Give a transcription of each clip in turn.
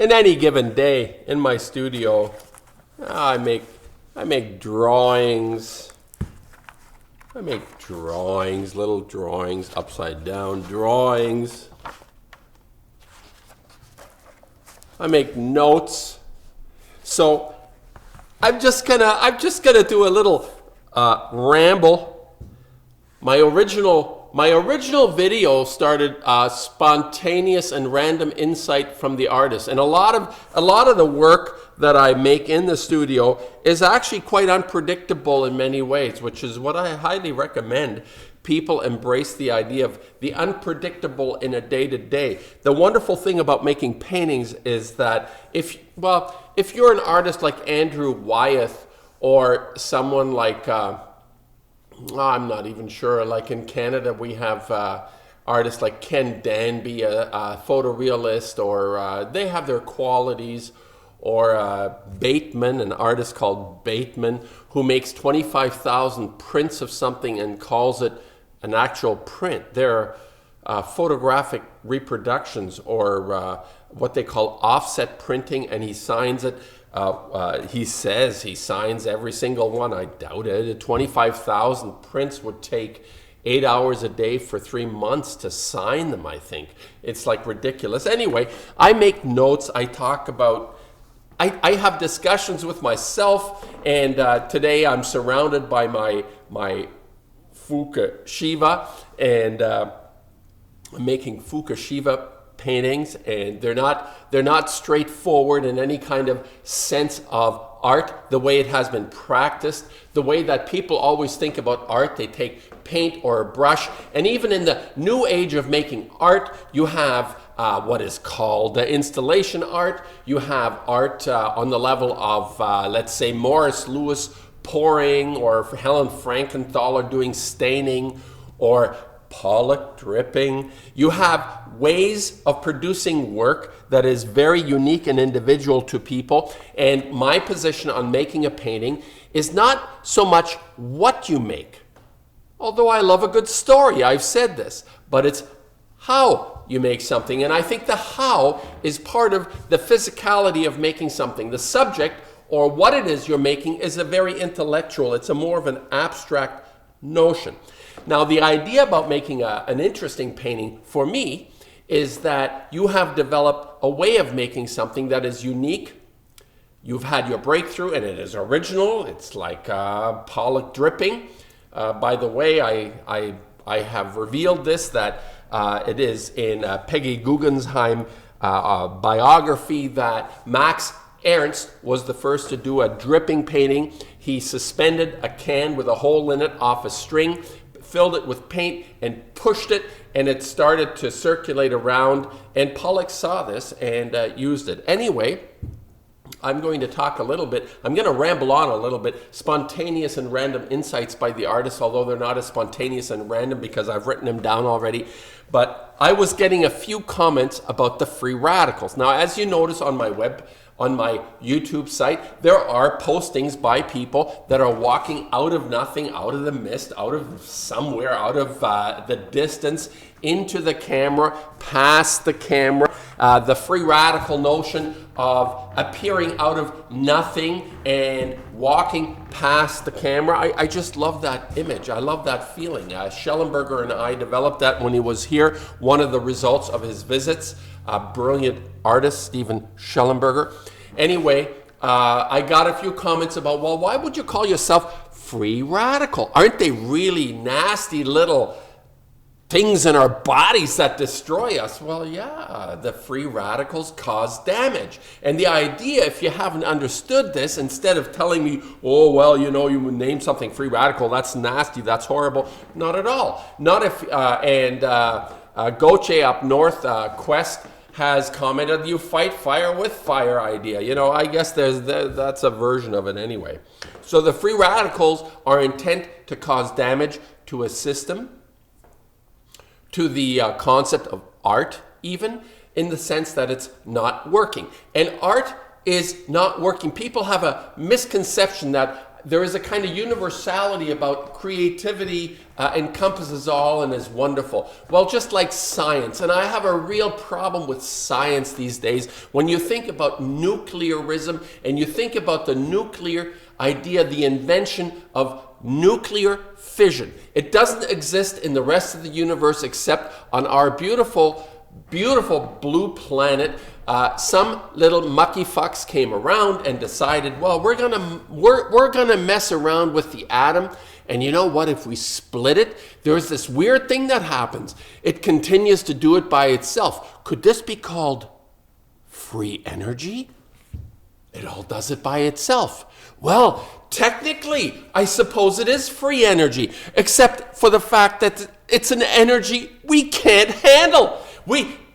in any given day in my studio, I make drawings. I make drawings, little drawings, upside down drawings. I make notes. So I'm just gonna do a little ramble. My original video started spontaneous and random insight from the artist, and a lot of the work that I make in the studio is actually quite unpredictable in many ways, which is what I highly recommend people embrace the idea of the unpredictable in a day-to-day. The wonderful thing about making paintings is that if you're an artist like Andrew Wyeth or someone like I'm not even sure. Like in Canada, we have artists like Ken Danby, a photorealist, or they have their qualities. Or Bateman, an artist called Bateman, who makes 25,000 prints of something and calls it an actual print. They're photographic reproductions, or what they call offset printing, and he signs it. He says he signs every single one. I doubt it. 25,000 prints would take 8 hours a day for 3 months to sign them, I think. It's like ridiculous. Anyway, I make notes. I talk about, I have discussions with myself, and today I'm surrounded by my FUKUSHIMA, and I'm making FUKUSHIMA paintings, and they're not straightforward in any kind of sense of art, the way it has been practiced, the way that people always think about art. They take paint or a brush, and even in the new age of making art, you have what is called installation art. You have art on the level of, let's say, Morris Louis pouring, or Helen Frankenthaler doing staining, or Pollock dripping. You have ways of producing work that is very unique and individual to people. And my position on making a painting is not so much what you make, although I love a good story, I've said this, but it's how you make something. And I think the how is part of the physicality of making something. The subject, or what it is you're making, is a very intellectual, it's a more of an abstract notion. Now, the idea about making an interesting painting for me is that you have developed a way of making something that is unique. You've had your breakthrough, and it is original. It's like Pollock dripping. By the way, I have revealed this, that it is in Peggy Guggenheim biography that Max Ernst was the first to do a dripping painting. He suspended a can with a hole in it off a string, filled it with paint, and pushed it, and it started to circulate around, and Pollock saw this and used it. Anyway, I'm going to talk a little bit, I'm going to ramble on a little bit, spontaneous and random insights by the artist, although they're not as spontaneous and random because I've written them down already. But I was getting a few comments about the free radicals. Now, as you notice on my YouTube site, there are postings by people that are walking out of nothing, out of the mist, out of somewhere, out of the distance, into the camera, past the camera. The free radical notion of appearing out of nothing and walking past the camera. I just love that image. I love that feeling. Schellenberger and I developed that when he was here. One of the results of his visits. Brilliant artist, Stephen Schellenberger. Anyway, I got a few comments about, well, why would you call yourself free radical? Aren't they really nasty little things in our bodies that destroy us? Well, yeah, the free radicals cause damage. And the idea, if you haven't understood this, instead of telling me, oh, well, you know, you would name something free radical, that's nasty, that's horrible. Not at all. Not if, Goche up north, Quest, has commented, you fight fire with fire idea. You know, I guess that's a version of it anyway. So the free radicals are intent to cause damage to a system, to the concept of art, even in the sense that it's not working. And art is not working. People have a misconception that there is a kind of universality about creativity, encompasses all and is wonderful. Well, just like science, and I have a real problem with science these days. When you think about nuclearism and you think about the nuclear idea, the invention of nuclear fission, it doesn't exist in the rest of the universe except on our beautiful blue planet. Some little mucky fucks came around and decided, well, we're gonna mess around with the atom, and you know what? If we split it, there's this weird thing that happens. It continues to do it by itself. Could this be called free energy? It all does it by itself. Well, technically, I suppose it is free energy, except for the fact that it's an energy we can't handle.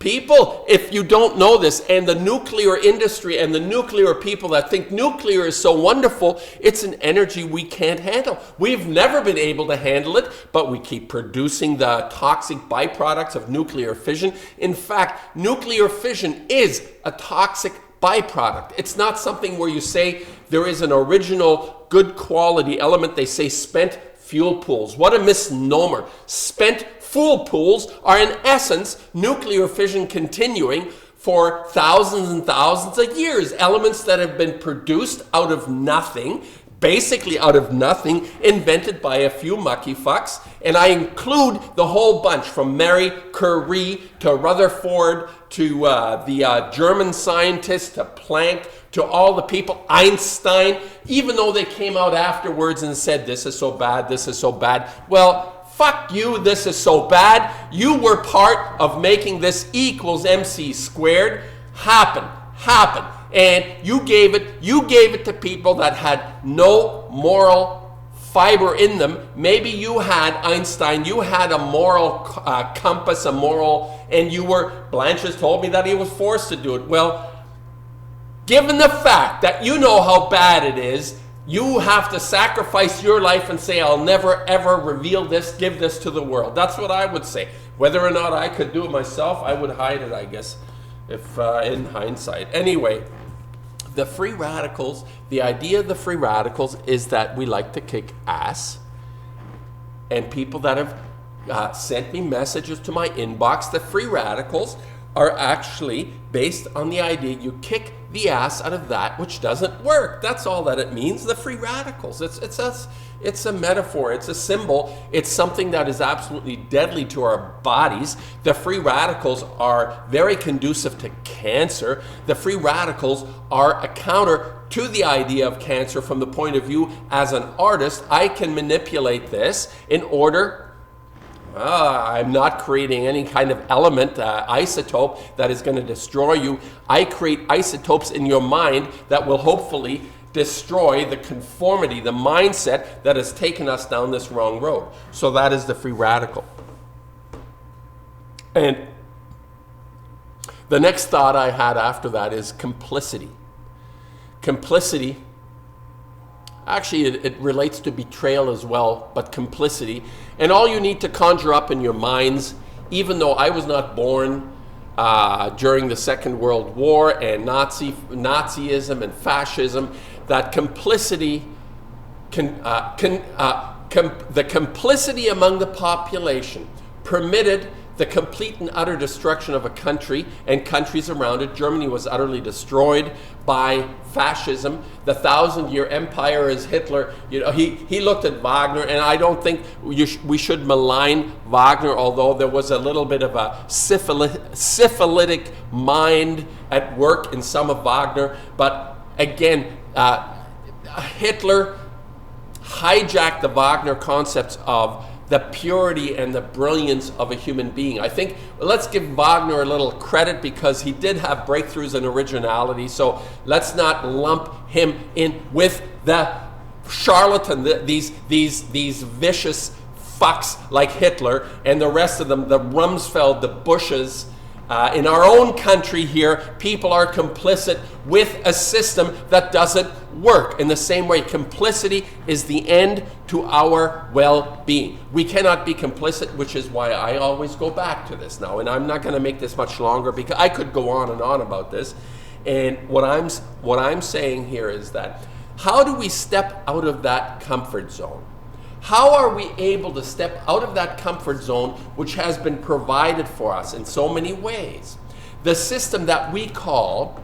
People, if you don't know this, and the nuclear industry and the nuclear people that think nuclear is so wonderful, it's an energy we can't handle. We've never been able to handle it, but we keep producing the toxic byproducts of nuclear fission. In fact, nuclear fission is a toxic byproduct. It's not something where you say there is an original good quality element. They say spent fuel pools. What a misnomer. Spent fuel pools are in essence nuclear fission continuing for thousands and thousands of years. Elements that have been produced out of nothing, basically out of nothing, invented by a few mucky fucks. And I include the whole bunch from Marie Curie to Rutherford to the German scientists to Planck to all the people, Einstein, even though they came out afterwards and said, this is so bad, this is so bad. Well, fuck you, this is so bad. You were part of making this E equals MC squared happen. And you gave it to people that had no moral fiber in them. Maybe you had, Einstein, you had a moral compass, and Blanche has told me that he was forced to do it. Well, given the fact that you know how bad it is, you have to sacrifice your life and say, I'll never ever reveal this, give this to the world. That's what I would say. Whether or not I could do it myself, I would hide it, I guess, if in hindsight. Anyway, the free radicals, the idea of the free radicals is that we like to kick ass. And people that have sent me messages to my inbox, the free radicals are actually based on the idea you kick the ass out of that which doesn't work. That's all that it means, the free radicals. It's a metaphor, it's a symbol, it's something that is absolutely deadly to our bodies. The free radicals are very conducive to cancer. The free radicals are a counter to the idea of cancer from the point of view as an artist. I can manipulate this in order I'm not creating any kind of element, isotope that is going to destroy you. I create isotopes in your mind that will hopefully destroy the conformity, the mindset that has taken us down this wrong road. So that is the free radical. And the next thought I had after that is complicity. Complicity, actually it relates to betrayal as well, but complicity. And all you need to conjure up in your minds, even though I was not born during the Second World War and Nazism and fascism, that complicity, the complicity among the population permitted the complete and utter destruction of a country and countries around it. Germany was utterly destroyed by fascism. The 1,000-year empire is Hitler. You know, he looked at Wagner, and I don't think we should malign Wagner, although there was a little bit of a syphilitic mind at work in some of Wagner. But again, Hitler hijacked the Wagner concepts of the purity and the brilliance of a human being. I think let's give Wagner a little credit because he did have breakthroughs in originality. So let's not lump him in with the charlatan, these vicious fucks like Hitler and the rest of them, the Rumsfeld, the Bushes. In our own country here, people are complicit with a system that doesn't work. In the same way, complicity is the end to our well-being. We cannot be complicit, which is why I always go back to this now. And I'm not going to make this much longer because I could go on and on about this. And what I'm saying here is that How do we step out of that comfort zone? How are we able to step out of that comfort zone which has been provided for us in so many ways? The system that we call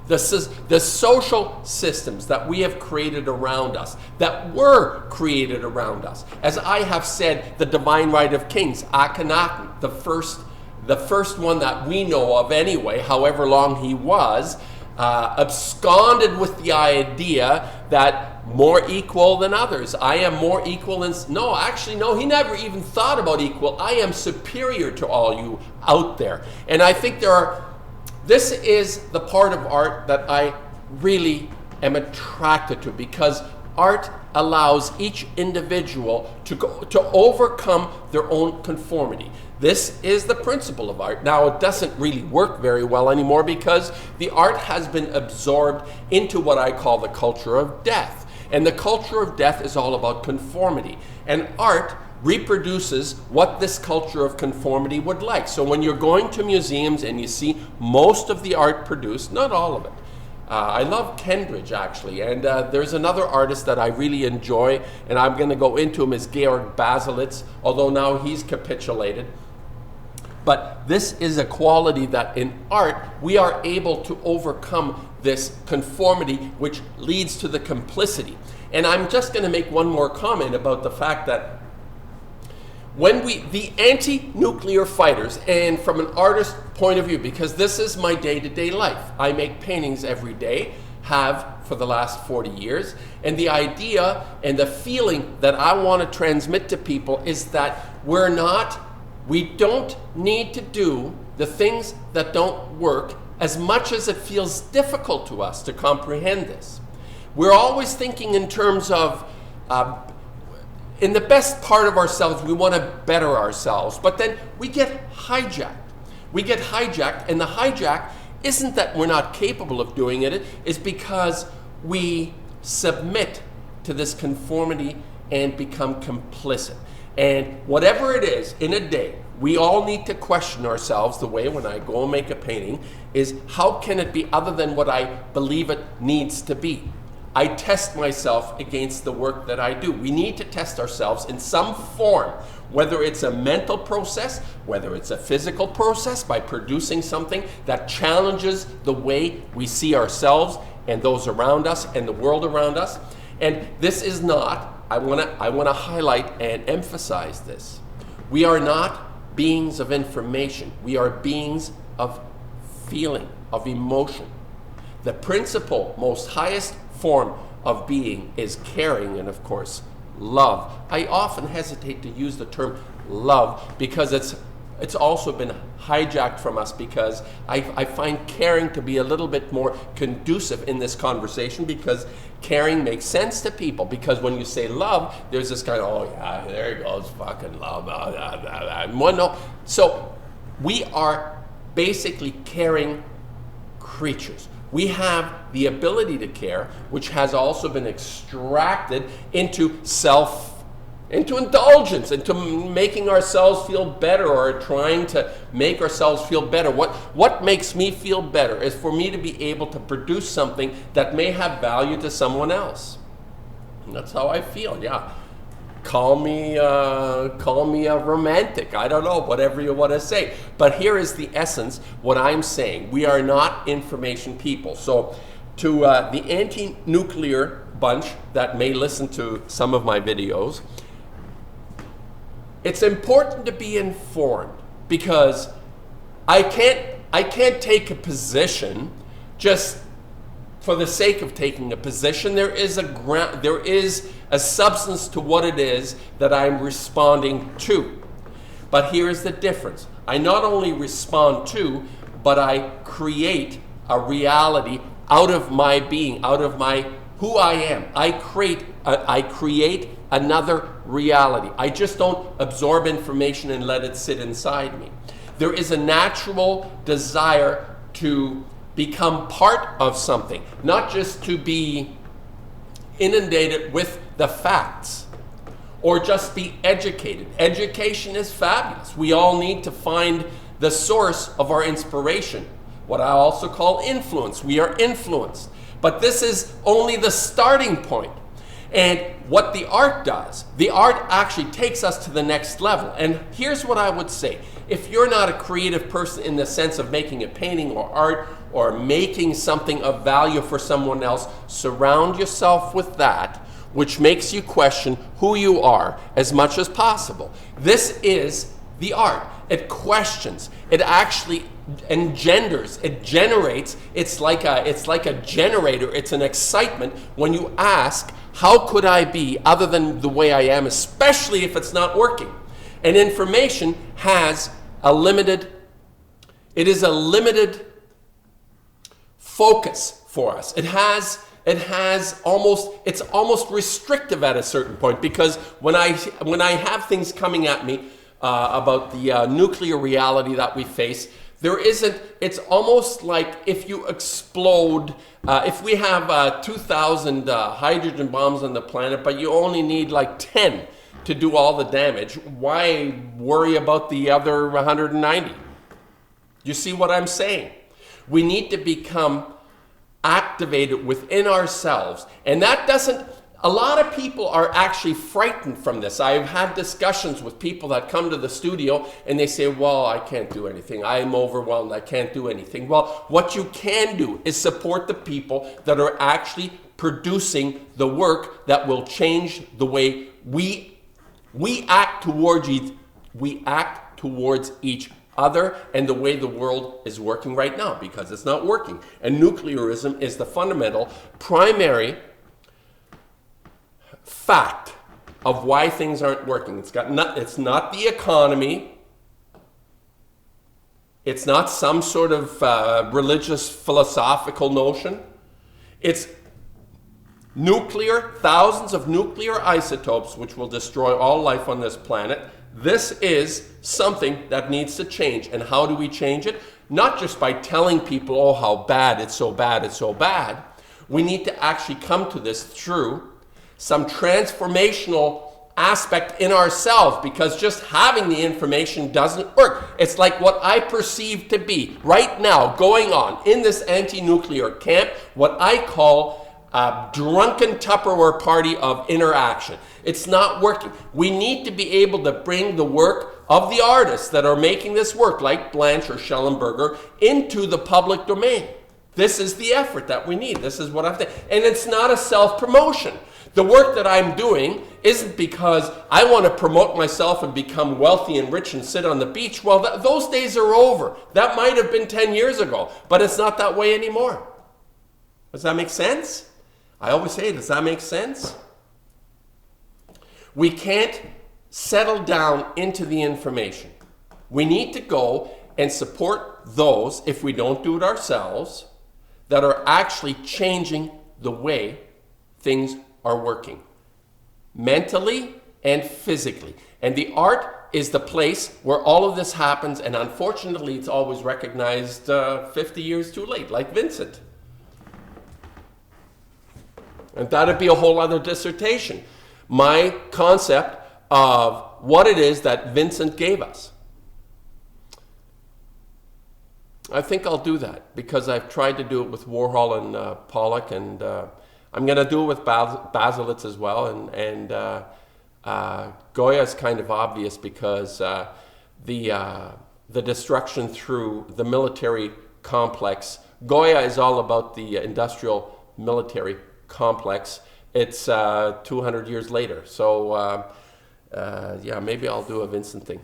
the social systems that we have created around us, that were created around us. As I have said, the divine right of kings, Akhenaten, the first one that we know of anyway, however long he was, absconded with the idea that more equal than others. I am more equal than... No, actually, no, he never even thought about equal. I am superior to all you out there. And I think this is the part of art that I really am attracted to, because art allows each individual to overcome their own conformity. This is the principle of art. Now, it doesn't really work very well anymore because the art has been absorbed into what I call the culture of death. And the culture of death is all about conformity. And art reproduces what this culture of conformity would like. So when you're going to museums and you see most of the art produced, not all of it. I love Kendridge, actually, and there's another artist that I really enjoy, and I'm going to go into him, is Georg Baselitz, although now he's capitulated. But this is a quality that in art we are able to overcome this conformity which leads to the complicity. And I'm just going to make one more comment about the fact that when the anti-nuclear fighters, and from an artist point of view, because this is my day-to-day life, I make paintings every day, have for the last 40 years, and the idea and the feeling that I want to transmit to people is that we don't need to do the things that don't work as much as it feels difficult to us to comprehend this. We're always thinking in terms of in the best part of ourselves, we want to better ourselves, but then we get hijacked. We get hijacked, and the hijack isn't that we're not capable of doing it, it's because we submit to this conformity and become complicit. And whatever it is in a day, we all need to question ourselves. The way when I go and make a painting is, how can it be other than what I believe it needs to be? I test myself against the work that I do. We need to test ourselves in some form, whether it's a mental process, whether it's a physical process, by producing something that challenges the way we see ourselves and those around us and the world around us. And this is not, I want to highlight and emphasize this. We are not beings of information. We are beings of feeling, of emotion. The principal, most highest form of being is caring, and of course love. I often hesitate to use the term love because it's also been hijacked from us, because I find caring to be a little bit more conducive in this conversation, because caring makes sense to people. Because when you say love, there's this kind of, oh yeah, there he goes, fucking love. No. So we are basically caring creatures. We have the ability to care, which has also been extracted into indulgence, into making ourselves feel better, or trying to make ourselves feel better. What makes me feel better is for me to be able to produce something that may have value to someone else. And that's how I feel, yeah. Call me a romantic. I don't know, whatever you want to say. But here is the essence, what I'm saying. We are not information people. So to the anti-nuclear bunch that may listen to some of my videos, it's important to be informed, because I can't take a position just for the sake of taking a position. There is a substance to what it is that I'm responding to. But here is the difference. I not only respond to, but I create a reality out of my being, out of my who I am. I create another reality. I just don't absorb information and let it sit inside me. There is a natural desire to become part of something, not just to be inundated with the facts or just be educated. Education is fabulous. We all need to find the source of our inspiration. what I also call influence. We are influenced. But this is only the starting point. And what the art does, the art actually takes us to the next level. And here's what I would say. If you're not a creative person in the sense of making a painting or art or making something of value for someone else, surround yourself with that, which makes you question who you are as much as possible. This is the art. It questions. It actually engenders. It generates. It's like a generator. It's an excitement when you ask, how could I be other than the way I am, especially if it's not working? And information has a limited focus for us. It's almost restrictive at a certain point, because when I have things coming at me about the nuclear reality that we face, it's almost like if you explode, if we have 2,000 hydrogen bombs on the planet, but you only need like 10 to do all the damage, why worry about the other 190? You see what I'm saying? We need to become activated within ourselves. And that doesn't, a lot of people are actually frightened from this. I've had discussions with people that come to the studio and they say, well, I can't do anything. I'm overwhelmed. I can't do anything. Well, what you can do is support the people that are actually producing the work that will change the way we act towards each other and the way the world is working right now, because it's not working. And nuclearism is the fundamental, primary fact of why things aren't working. It's not the economy. It's not some sort of religious philosophical notion. It's thousands of nuclear isotopes which will destroy all life on this planet. This is something that needs to change. And how do we change it? Not just by telling people, oh, how bad, it's so bad, it's so bad. We need to actually come to this through some transformational aspect in ourselves, because just having the information doesn't work. It's like what I perceive to be right now going on in this anti-nuclear camp, what I call a drunken Tupperware party of interaction. It's not working. We need to be able to bring the work of the artists that are making this work, like Blanche or Schellenberger, into the public domain. This is the effort that we need. This is what I'm saying. And it's not a self-promotion. The work that I'm doing isn't because I want to promote myself and become wealthy and rich and sit on the beach. Well, those days are over. That might have been 10 years ago, but it's not that way anymore. Does that make sense? I always say, does that make sense? We can't settle down into the information. We need to go and support those, if we don't do it ourselves, that are actually changing the way things are working, mentally and physically. And the art is the place where all of this happens, and unfortunately it's always recognized 50 years too late, like Vincent. And that'd be a whole other dissertation. My concept of what it is that Vincent gave us. I think I'll do that, because I've tried to do it with Warhol and Pollock, and I'm going to do it with Baselitz as well. And Goya is kind of obvious, because the destruction through the military complex. Goya is all about the industrial military complex. It's 200 years later. So yeah, maybe I'll do a Vincent thing.